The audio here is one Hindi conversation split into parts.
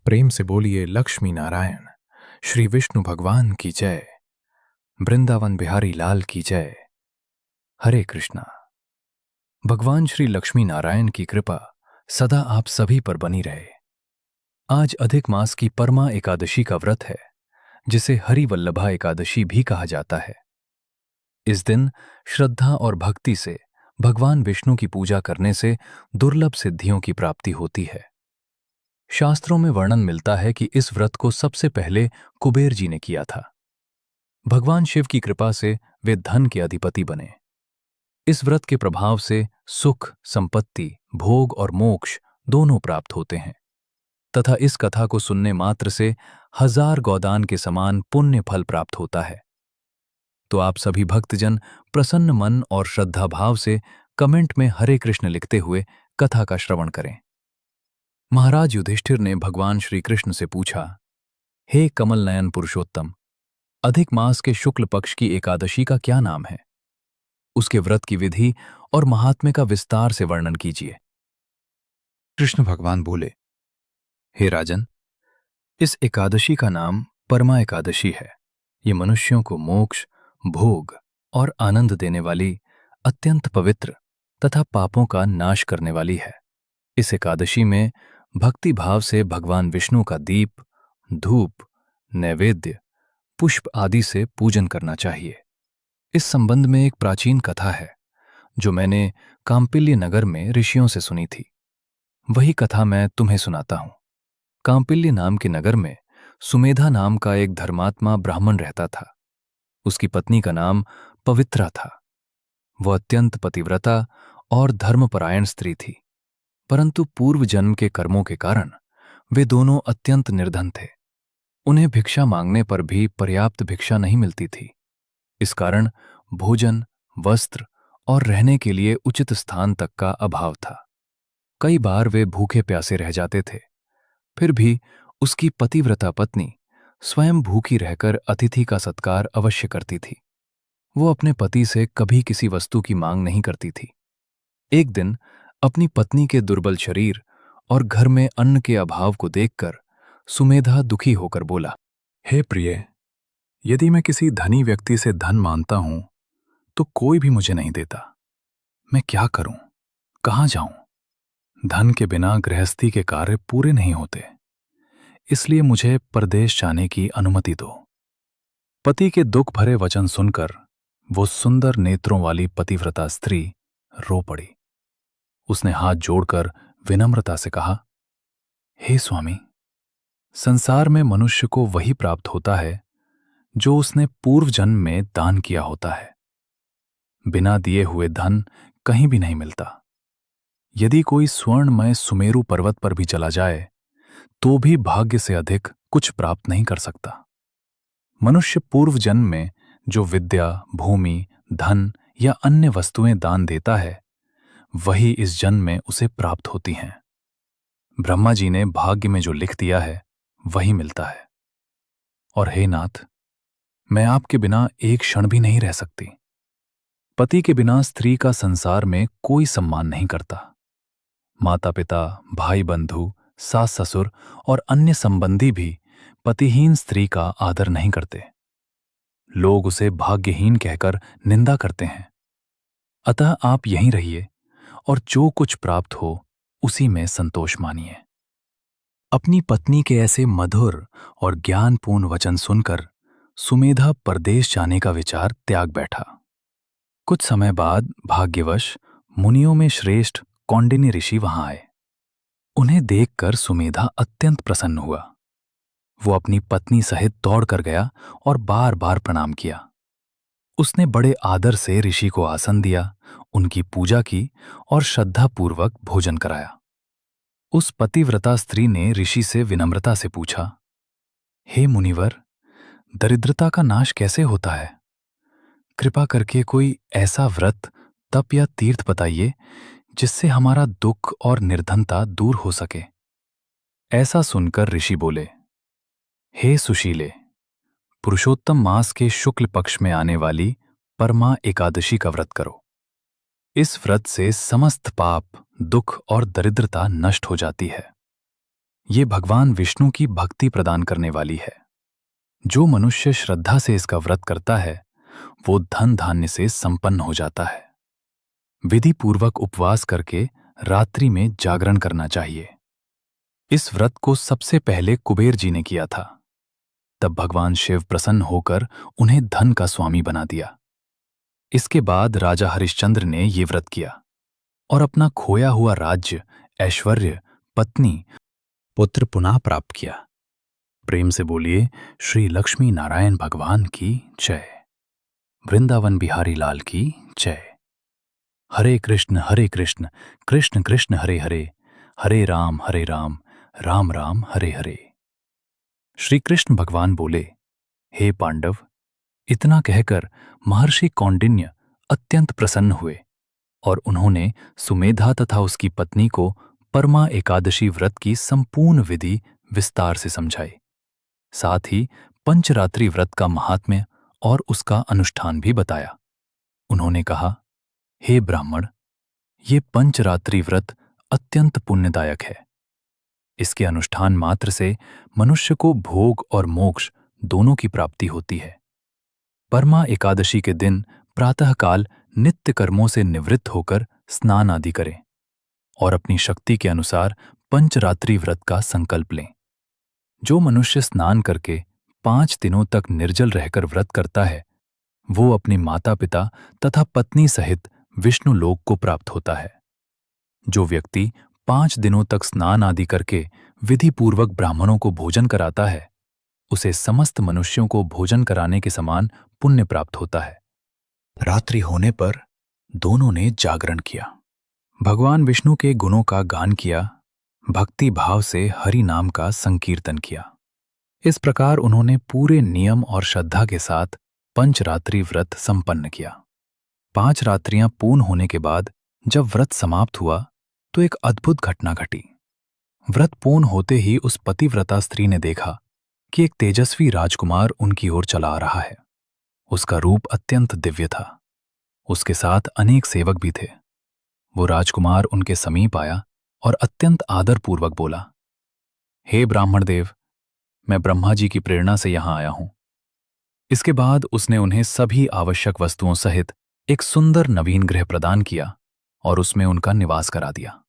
प्रेम से बोलिए लक्ष्मी नारायण। श्री विष्णु भगवान की जय। वृंदावन बिहारी लाल की जय। हरे कृष्णा। भगवान श्री लक्ष्मी नारायण की कृपा सदा आप सभी पर बनी रहे। आज अधिक मास की परमा एकादशी का व्रत है, जिसे हरिवल्लभा एकादशी भी कहा जाता है। इस दिन श्रद्धा और भक्ति से भगवान विष्णु की पूजा करने से दुर्लभ सिद्धियों की प्राप्ति होती है। शास्त्रों में वर्णन मिलता है कि इस व्रत को सबसे पहले कुबेर जी ने किया था। भगवान शिव की कृपा से वे धन के अधिपति बने। इस व्रत के प्रभाव से सुख, संपत्ति, भोग और मोक्ष दोनों प्राप्त होते हैं तथा इस कथा को सुनने मात्र से 1000 गोदान के समान पुण्य फल प्राप्त होता है। तो आप सभी भक्तजन प्रसन्न मन और श्रद्धा भाव से कमेंट में हरे कृष्ण लिखते हुए कथा का श्रवण करें। महाराज युधिष्ठिर ने भगवान श्री कृष्ण से पूछा, हे कमल नयन पुरुषोत्तम, अधिक मास के शुक्ल पक्ष की एकादशी का क्या नाम है? उसके व्रत की विधि और महात्म्य का विस्तार से वर्णन कीजिए। कृष्ण भगवान बोले, हे राजन, इस एकादशी का नाम परमा एकादशी है। ये मनुष्यों को मोक्ष, भोग और आनंद देने वाली, अत्यंत पवित्र तथा पापों का नाश करने वाली है। इस एकादशी में भक्ति भाव से भगवान विष्णु का दीप, धूप, नैवेद्य, पुष्प आदि से पूजन करना चाहिए। इस संबंध में एक प्राचीन कथा है जो मैंने कांपिल्य नगर में ऋषियों से सुनी थी। वही कथा मैं तुम्हें सुनाता हूं। कांपिल्य नाम के नगर में सुमेधा नाम का एक धर्मात्मा ब्राह्मण रहता था। उसकी पत्नी का नाम पवित्रा था। वह अत्यंत पतिव्रता और धर्मपरायण स्त्री थी, परंतु पूर्व जन्म के कर्मों के कारण वे दोनों अत्यंत निर्धन थे। उन्हें भिक्षा मांगने पर भी पर्याप्त भिक्षा नहीं मिलती थी। इस कारण भोजन, वस्त्र और रहने के लिए उचित स्थान तक का अभाव था। कई बार वे भूखे प्यासे रह जाते थे। फिर भी उसकी पतिव्रता पत्नी स्वयं भूखी रहकर अतिथि का सत्कार अवश्य करती थी। वो अपने पति से कभी किसी वस्तु की मांग नहीं करती थी। एक दिन अपनी पत्नी के दुर्बल शरीर और घर में अन्न के अभाव को देखकर सुमेधा दुखी होकर बोला, हे प्रिय, यदि मैं किसी धनी व्यक्ति से धन मांगता हूं तो कोई भी मुझे नहीं देता। मैं क्या करूं? कहां जाऊं? धन के बिना गृहस्थी के कार्य पूरे नहीं होते, इसलिए मुझे परदेश जाने की अनुमति दो। पति के दुख भरे वचन सुनकर वो सुंदर नेत्रों वाली पतिव्रता स्त्री रो पड़ी। उसने हाथ जोड़कर विनम्रता से कहा, हे स्वामी, संसार में मनुष्य को वही प्राप्त होता है जो उसने पूर्व जन्म में दान किया होता है। बिना दिए हुए धन कहीं भी नहीं मिलता। यदि कोई स्वर्णमय सुमेरु पर्वत पर भी चला जाए तो भी भाग्य से अधिक कुछ प्राप्त नहीं कर सकता। मनुष्य पूर्व जन्म में जो विद्या, भूमि, धन या अन्य वस्तुएं दान देता है, वही इस जन्म में उसे प्राप्त होती हैं। ब्रह्मा जी ने भाग्य में जो लिख दिया है वही मिलता है। और हे नाथ, मैं आपके बिना एक क्षण भी नहीं रह सकती। पति के बिना स्त्री का संसार में कोई सम्मान नहीं करता। माता पिता, भाई बंधु, सास ससुर और अन्य संबंधी भी पतिहीन स्त्री का आदर नहीं करते। लोग उसे भाग्यहीन कहकर निंदा करते हैं। अतः आप यहीं रहिए और जो कुछ प्राप्त हो उसी में संतोष मानिए। अपनी पत्नी के ऐसे मधुर और ज्ञानपूर्ण वचन सुनकर सुमेधा परदेश जाने का विचार त्याग बैठा। कुछ समय बाद भाग्यवश मुनियों में श्रेष्ठ कौंडिन्य ऋषि वहां आए। उन्हें देखकर सुमेधा अत्यंत प्रसन्न हुआ। वो अपनी पत्नी सहित दौड़ कर गया और बार बार प्रणाम किया। उसने बड़े आदर से ऋषि को आसन दिया, उनकी पूजा की और श्रद्धापूर्वक भोजन कराया। उस पतिव्रता स्त्री ने ऋषि से विनम्रता से पूछा, हे मुनिवर, दरिद्रता का नाश कैसे होता है? कृपा करके कोई ऐसा व्रत, तप या तीर्थ बताइए जिससे हमारा दुख और निर्धनता दूर हो सके। ऐसा सुनकर ऋषि बोले, हे सुशीले, पुरुषोत्तम मास के शुक्ल पक्ष में आने वाली परमा एकादशी का व्रत करो। इस व्रत से समस्त पाप, दुख और दरिद्रता नष्ट हो जाती है। ये भगवान विष्णु की भक्ति प्रदान करने वाली है। जो मनुष्य श्रद्धा से इसका व्रत करता है वो धन धान्य से संपन्न हो जाता है। विधि पूर्वक उपवास करके रात्रि में जागरण करना चाहिए। इस व्रत को सबसे पहले कुबेर जी ने किया था। तब भगवान शिव प्रसन्न होकर उन्हें धन का स्वामी बना दिया। इसके बाद राजा हरिश्चंद्र ने ये व्रत किया और अपना खोया हुआ राज्य, ऐश्वर्य, पत्नी, पुत्र पुनः प्राप्त किया। प्रेम से बोलिए श्री लक्ष्मी नारायण भगवान की जय। वृंदावन बिहारी लाल की जय। हरे कृष्ण कृष्ण कृष्ण हरे हरे, हरे राम राम राम हरे हरे। श्री कृष्ण भगवान बोले, हे पांडव, इतना कहकर महर्षि कौंडिन्य अत्यंत प्रसन्न हुए और उन्होंने सुमेधा तथा उसकी पत्नी को परमा एकादशी व्रत की संपूर्ण विधि विस्तार से समझाई। साथ ही पंचरात्रि व्रत का महात्म्य और उसका अनुष्ठान भी बताया। उन्होंने कहा, हे ब्राह्मण, ये पंचरात्रि व्रत अत्यंत पुण्यदायक है। इसके अनुष्ठान मात्र से मनुष्य को भोग और मोक्ष दोनों की प्राप्ति होती है। परमा एकादशी के दिन प्रातःकाल नित्य कर्मों से निवृत्त होकर स्नान आदि करें और अपनी शक्ति के अनुसार पंचरात्रि व्रत का संकल्प लें। जो मनुष्य स्नान करके 5 दिनों तक निर्जल रहकर व्रत करता है वो अपने माता पिता तथा पत्नी सहित विष्णु लोक को प्राप्त होता है। जो व्यक्ति 5 दिनों तक स्नान आदि करके विधि पूर्वक ब्राह्मणों को भोजन कराता है उसे समस्त मनुष्यों को भोजन कराने के समान पुण्य प्राप्त होता है। रात्रि होने पर दोनों ने जागरण किया, भगवान विष्णु के गुणों का गान किया, भक्ति भाव से हरि नाम का संकीर्तन किया। इस प्रकार उन्होंने पूरे नियम और श्रद्धा के साथ पंचरात्रि व्रत संपन्न किया। 5 रात्रियां पूर्ण होने के बाद जब व्रत समाप्त हुआ तो एक अद्भुत घटना घटी। व्रत पूर्ण होते ही उस पतिव्रता स्त्री ने देखा कि एक तेजस्वी राजकुमार उनकी ओर चला आ रहा है। उसका रूप अत्यंत दिव्य था। उसके साथ अनेक सेवक भी थे। वो राजकुमार उनके समीप आया और अत्यंत आदरपूर्वक बोला, हे ब्राह्मण देव, मैं ब्रह्मा जी की प्रेरणा से यहां आया हूं। इसके बाद उसने उन्हें सभी आवश्यक वस्तुओं सहित एक सुंदर नवीन गृह प्रदान किया और उसमें उनका निवास करा दिया।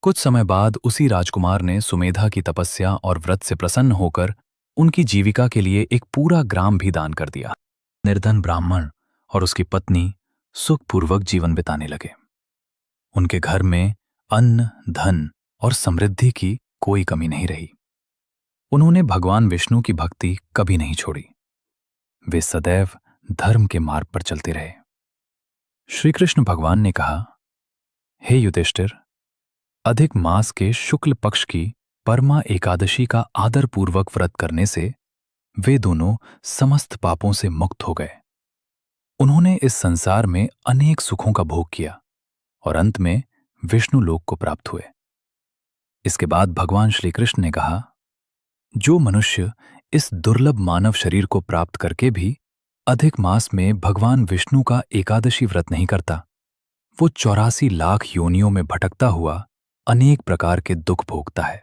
कुछ समय बाद उसी राजकुमार ने सुमेधा की तपस्या और व्रत से प्रसन्न होकर उनकी जीविका के लिए एक पूरा ग्राम भी दान कर दिया। निर्धन ब्राह्मण और उसकी पत्नी सुखपूर्वक जीवन बिताने लगे। उनके घर में अन्न, धन और समृद्धि की कोई कमी नहीं रही। उन्होंने भगवान विष्णु की भक्ति कभी नहीं छोड़ी। वे सदैव धर्म के मार्ग पर चलते रहे। श्री कृष्ण भगवान ने कहा, हे युधिष्ठिर, अधिक मास के शुक्ल पक्ष की परमा एकादशी का आदरपूर्वक व्रत करने से वे दोनों समस्त पापों से मुक्त हो गए। उन्होंने इस संसार में अनेक सुखों का भोग किया और अंत में विष्णु लोक को प्राप्त हुए। इसके बाद भगवान श्री कृष्ण ने कहा, जो मनुष्य इस दुर्लभ मानव शरीर को प्राप्त करके भी अधिक मास में भगवान विष्णु का एकादशी व्रत नहीं करता, वो 84 लाख योनियों में भटकता हुआ अनेक प्रकार के दुख भोगता है।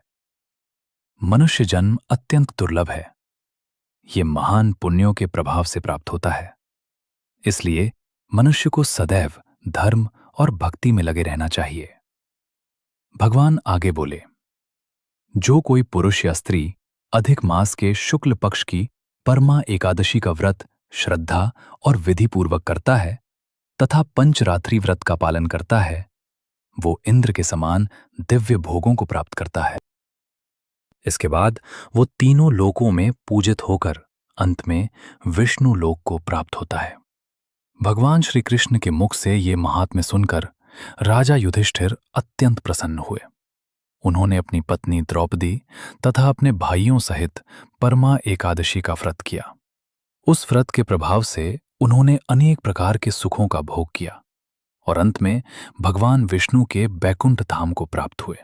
मनुष्य जन्म अत्यंत दुर्लभ है। ये महान पुण्यों के प्रभाव से प्राप्त होता है। इसलिए मनुष्य को सदैव धर्म और भक्ति में लगे रहना चाहिए। भगवान आगे बोले, जो कोई पुरुष या स्त्री अधिक मास के शुक्ल पक्ष की परमा एकादशी का व्रत श्रद्धा और विधि पूर्वक करता है तथा पंचरात्रि व्रत का पालन करता है, वो इंद्र के समान दिव्य भोगों को प्राप्त करता है। इसके बाद वो तीनों लोकों में पूजित होकर अंत में विष्णु लोक को प्राप्त होता है। भगवान श्री कृष्ण के मुख से ये महात्म्य सुनकर राजा युधिष्ठिर अत्यंत प्रसन्न हुए। उन्होंने अपनी पत्नी द्रौपदी तथा अपने भाइयों सहित परमा एकादशी का व्रत किया। उस व्रत के प्रभाव से उन्होंने अनेक प्रकार के सुखों का भोग किया और अंत में भगवान विष्णु के बैकुंठ धाम को प्राप्त हुए।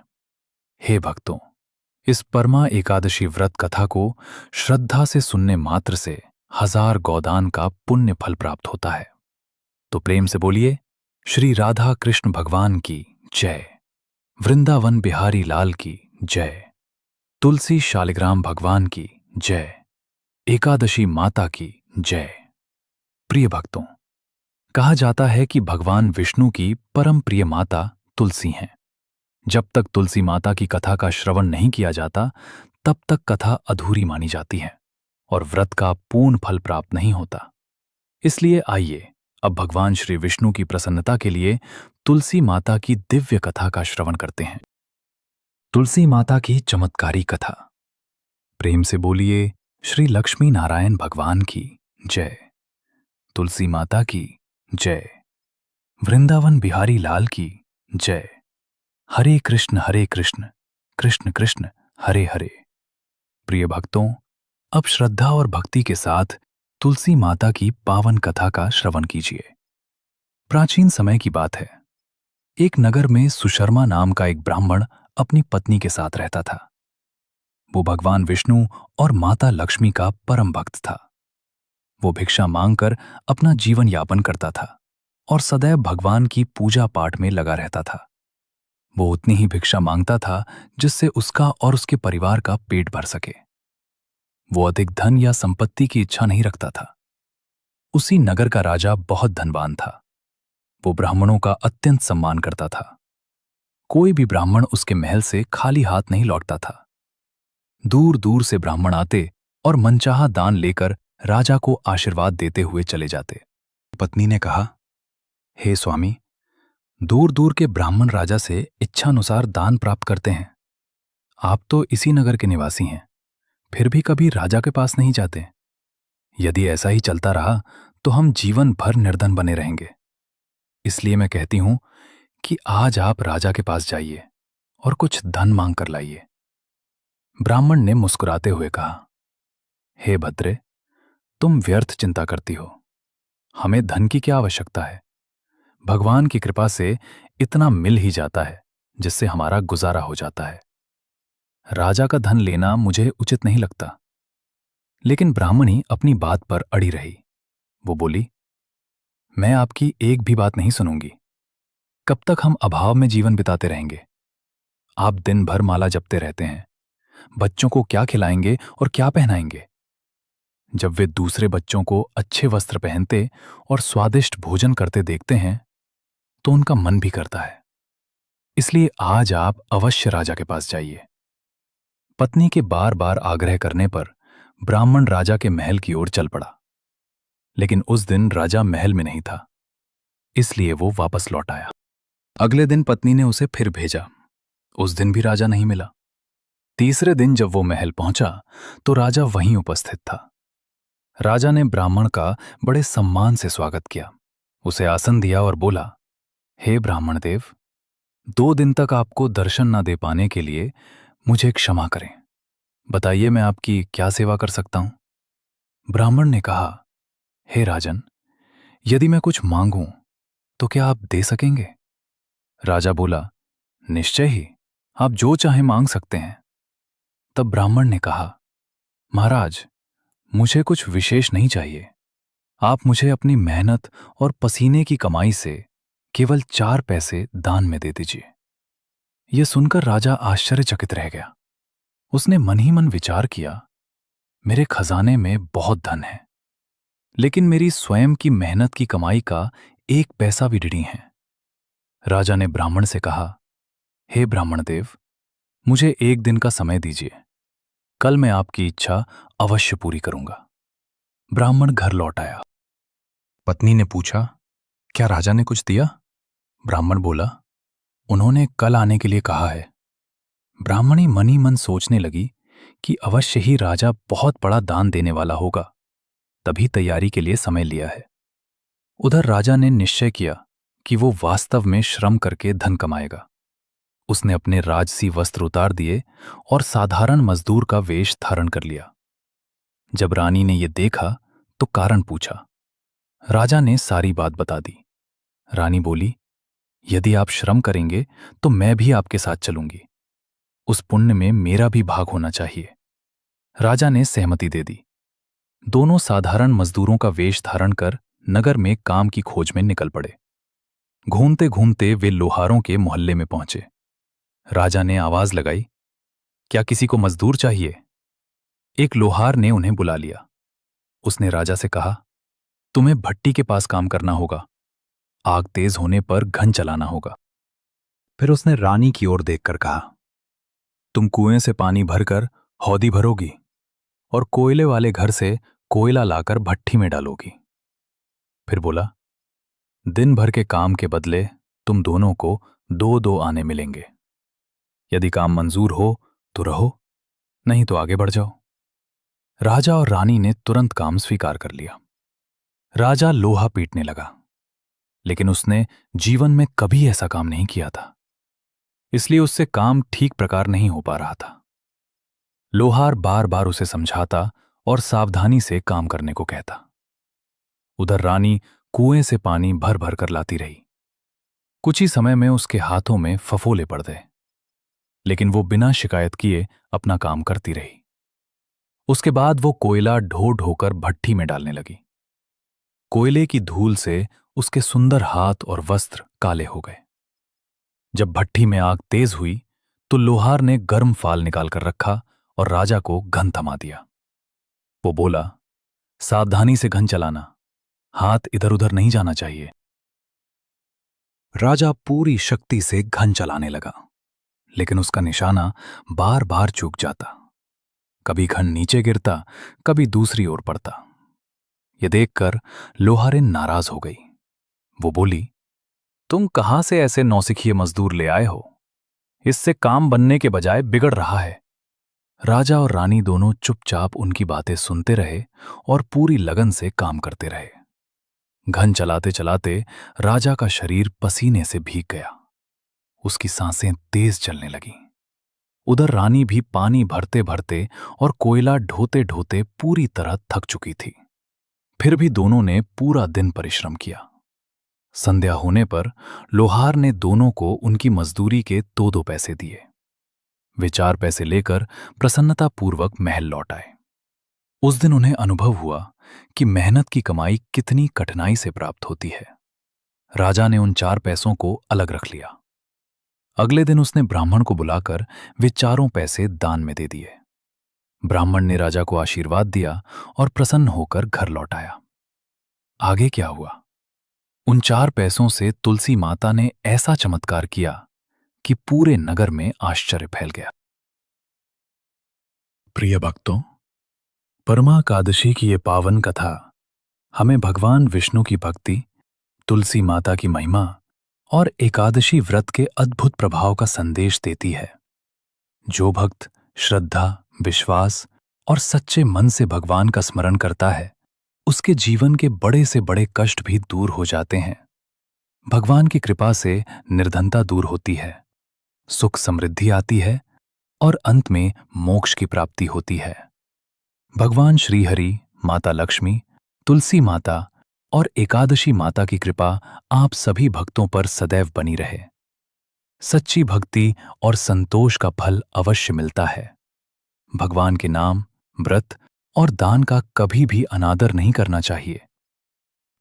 हे भक्तों, इस परमा एकादशी व्रत कथा को श्रद्धा से सुनने मात्र से 1000 गोदान का पुण्य फल प्राप्त होता है। तो प्रेम से बोलिए श्री राधा कृष्ण भगवान की जय। वृंदावन बिहारी लाल की जय। तुलसी शालिग्राम भगवान की जय। एकादशी माता की जय। प्रिय भक्तों, कहा जाता है कि भगवान विष्णु की परम प्रिय माता तुलसी हैं। जब तक तुलसी माता की कथा का श्रवण नहीं किया जाता, तब तक कथा अधूरी मानी जाती है और व्रत का पूर्ण फल प्राप्त नहीं होता। इसलिए आइए अब भगवान श्री विष्णु की प्रसन्नता के लिए तुलसी माता की दिव्य कथा का श्रवण करते हैं। तुलसी माता की चमत्कारी कथा। प्रेम से बोलिए श्री लक्ष्मी नारायण भगवान की जय। तुलसी माता की जय। वृंदावन बिहारी लाल की जय। हरे कृष्ण कृष्ण कृष्ण हरे हरे। प्रिय भक्तों, अब श्रद्धा और भक्ति के साथ तुलसी माता की पावन कथा का श्रवण कीजिए। प्राचीन समय की बात है। एक नगर में सुशर्मा नाम का एक ब्राह्मण अपनी पत्नी के साथ रहता था। वो भगवान विष्णु और माता लक्ष्मी का परम भक्त था। वो भिक्षा मांगकर अपना जीवन यापन करता था और सदैव भगवान की पूजा पाठ में लगा रहता था। वो उतनी ही भिक्षा मांगता था जिससे उसका और उसके परिवार का पेट भर सके। वो अधिक धन या संपत्ति की इच्छा नहीं रखता था। उसी नगर का राजा बहुत धनवान था। वो ब्राह्मणों का अत्यंत सम्मान करता था। कोई भी ब्राह्मण उसके महल से खाली हाथ नहीं लौटता था। दूर दूर से ब्राह्मण आते और मनचाहा दान लेकर राजा को आशीर्वाद देते हुए चले जाते। पत्नी ने कहा, हे स्वामी, दूर दूर के ब्राह्मण राजा से इच्छानुसार दान प्राप्त करते हैं। आप तो इसी नगर के निवासी हैं, फिर भी कभी राजा के पास नहीं जाते। यदि ऐसा ही चलता रहा तो हम जीवन भर निर्धन बने रहेंगे। इसलिए मैं कहती हूं कि आज आप राजा के पास जाइए और कुछ धन मांग कर लाइए। ब्राह्मण ने मुस्कुराते हुए कहा, हे भद्रे, तुम व्यर्थ चिंता करती हो। हमें धन की क्या आवश्यकता है? भगवान की कृपा से इतना मिल ही जाता है जिससे हमारा गुजारा हो जाता है। राजा का धन लेना मुझे उचित नहीं लगता। लेकिन ब्राह्मणी अपनी बात पर अड़ी रही। वो बोली, मैं आपकी एक भी बात नहीं सुनूंगी। कब तक हम अभाव में जीवन बिताते रहेंगे? आप दिन भर माला जपते रहते हैं। बच्चों को क्या खिलाएंगे और क्या पहनाएंगे? जब वे दूसरे बच्चों को अच्छे वस्त्र पहनते और स्वादिष्ट भोजन करते देखते हैं तो उनका मन भी करता है। इसलिए आज आप अवश्य राजा के पास जाइए। पत्नी के बार बार आग्रह करने पर ब्राह्मण राजा के महल की ओर चल पड़ा। लेकिन उस दिन राजा महल में नहीं था, इसलिए वो वापस लौट आया। अगले दिन पत्नी ने उसे फिर भेजा। उस दिन भी राजा नहीं मिला। तीसरे दिन जब वो महल पहुंचा तो राजा वहीं उपस्थित था। राजा ने ब्राह्मण का बड़े सम्मान से स्वागत किया, उसे आसन दिया और बोला, हे ब्राह्मण देव, 2 दिन तक आपको दर्शन न दे पाने के लिए मुझे क्षमा करें। बताइए, मैं आपकी क्या सेवा कर सकता हूं? ब्राह्मण ने कहा, हे राजन, यदि मैं कुछ मांगूं तो क्या आप दे सकेंगे? राजा बोला, निश्चय ही, आप जो चाहे मांग सकते हैं। तब ब्राह्मण ने कहा, महाराज, मुझे कुछ विशेष नहीं चाहिए। आप मुझे अपनी मेहनत और पसीने की कमाई से केवल 4 पैसे दान में दे दीजिए। यह सुनकर राजा आश्चर्यचकित रह गया। उसने मन ही मन विचार किया, मेरे खजाने में बहुत धन है, लेकिन मेरी स्वयं की मेहनत की कमाई का 1 पैसा भी ऋणी है। राजा ने ब्राह्मण से कहा, हे ब्राह्मण देव, मुझे 1 दिन का समय दीजिए। कल मैं आपकी इच्छा अवश्य पूरी करूंगा। ब्राह्मण घर लौट आया। पत्नी ने पूछा, क्या राजा ने कुछ दिया? ब्राह्मण बोला, उन्होंने कल आने के लिए कहा है। ब्राह्मणी मन ही मन सोचने लगी कि अवश्य ही राजा बहुत बड़ा दान देने वाला होगा, तभी तैयारी के लिए समय लिया है। उधर राजा ने निश्चय किया कि वो वास्तव में श्रम करके धन कमाएगा। उसने अपने राजसी वस्त्र उतार दिए और साधारण मजदूर का वेश धारण कर लिया। जब रानी ने यह देखा तो कारण पूछा। राजा ने सारी बात बता दी। रानी बोली, यदि आप श्रम करेंगे तो मैं भी आपके साथ चलूंगी। उस पुण्य में मेरा भी भाग होना चाहिए। राजा ने सहमति दे दी। दोनों साधारण मजदूरों का वेश धारण कर नगर में काम की खोज में निकल पड़े। घूमते घूमते वे लोहारों के मोहल्ले में पहुंचे। राजा ने आवाज लगाई, क्या किसी को मजदूर चाहिए? एक लोहार ने उन्हें बुला लिया। उसने राजा से कहा, तुम्हें भट्टी के पास काम करना होगा। आग तेज होने पर घन चलाना होगा। फिर उसने रानी की ओर देखकर कहा, तुम कुएं से पानी भरकर हौदी भरोगी और कोयले वाले घर से कोयला लाकर भट्टी में डालोगी। फिर बोला, दिन भर के काम के बदले तुम दोनों को 2-2 आने मिलेंगे। यदि काम मंजूर हो तो रहो, नहीं तो आगे बढ़ जाओ। राजा और रानी ने तुरंत काम स्वीकार कर लिया। राजा लोहा पीटने लगा, लेकिन उसने जीवन में कभी ऐसा काम नहीं किया था, इसलिए उससे काम ठीक प्रकार नहीं हो पा रहा था। लोहार बार बार उसे समझाता और सावधानी से काम करने को कहता। उधर रानी कुएं से पानी भर भर कर लाती रही। कुछ ही समय में उसके हाथों में फफोले पड़ गए, लेकिन वो बिना शिकायत किए अपना काम करती रही। उसके बाद वो कोयला ढो ढोकर भट्टी में डालने लगी। कोयले की धूल से उसके सुंदर हाथ और वस्त्र काले हो गए। जब भट्टी में आग तेज हुई तो लोहार ने गर्म फाल निकालकर रखा और राजा को घन थमा दिया। वो बोला, सावधानी से घन चलाना, हाथ इधर उधर नहीं जाना चाहिए। राजा पूरी शक्ति से घन चलाने लगा, लेकिन उसका निशाना बार बार चूक जाता। कभी घन नीचे गिरता, कभी दूसरी ओर पड़ता। यह देखकर लोहारिन नाराज हो गई। वो बोली, तुम कहां से ऐसे नौसिखिए मजदूर ले आए हो? इससे काम बनने के बजाय बिगड़ रहा है। राजा और रानी दोनों चुपचाप उनकी बातें सुनते रहे और पूरी लगन से काम करते रहे। घन चलाते चलाते राजा का शरीर पसीने से भीग गया। उसकी सांसें तेज चलने लगीं। उधर रानी भी पानी भरते भरते और कोयला ढोते ढोते पूरी तरह थक चुकी थी। फिर भी दोनों ने पूरा दिन परिश्रम किया। संध्या होने पर लोहार ने दोनों को उनकी मजदूरी के 2-2 पैसे दिए। वे 4 पैसे लेकर प्रसन्नतापूर्वक महल लौट आए। उस दिन उन्हें अनुभव हुआ कि मेहनत की कमाई कितनी कठिनाई से प्राप्त होती है। राजा ने उन 4 पैसों को अलग रख लिया। अगले दिन उसने ब्राह्मण को बुलाकर वे 4 पैसे दान में दे दिए। ब्राह्मण ने राजा को आशीर्वाद दिया और प्रसन्न होकर घर लौट आया। आगे क्या हुआ? उन 4 पैसों से तुलसी माता ने ऐसा चमत्कार किया कि पूरे नगर में आश्चर्य फैल गया। प्रिय भक्तों, परमाकादशी की ये पावन कथा हमें भगवान विष्णु की भक्ति, तुलसी माता की महिमा और एकादशी व्रत के अद्भुत प्रभाव का संदेश देती है। जो भक्त श्रद्धा, विश्वास और सच्चे मन से भगवान का स्मरण करता है, उसके जीवन के बड़े से बड़े कष्ट भी दूर हो जाते हैं। भगवान की कृपा से निर्धनता दूर होती है, सुख समृद्धि आती है और अंत में मोक्ष की प्राप्ति होती है। भगवान श्री हरि, माता लक्ष्मी, तुलसी माता और एकादशी माता की कृपा आप सभी भक्तों पर सदैव बनी रहे। सच्ची भक्ति और संतोष का फल अवश्य मिलता है। भगवान के नाम, व्रत और दान का कभी भी अनादर नहीं करना चाहिए।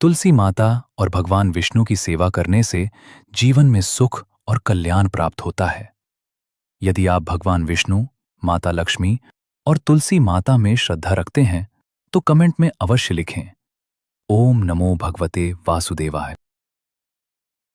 तुलसी माता और भगवान विष्णु की सेवा करने से जीवन में सुख और कल्याण प्राप्त होता है। यदि आप भगवान विष्णु, माता लक्ष्मी और तुलसी माता में श्रद्धा रखते हैं तो कमेंट में अवश्य लिखें, ओम नमो भगवते वासुदेवाय।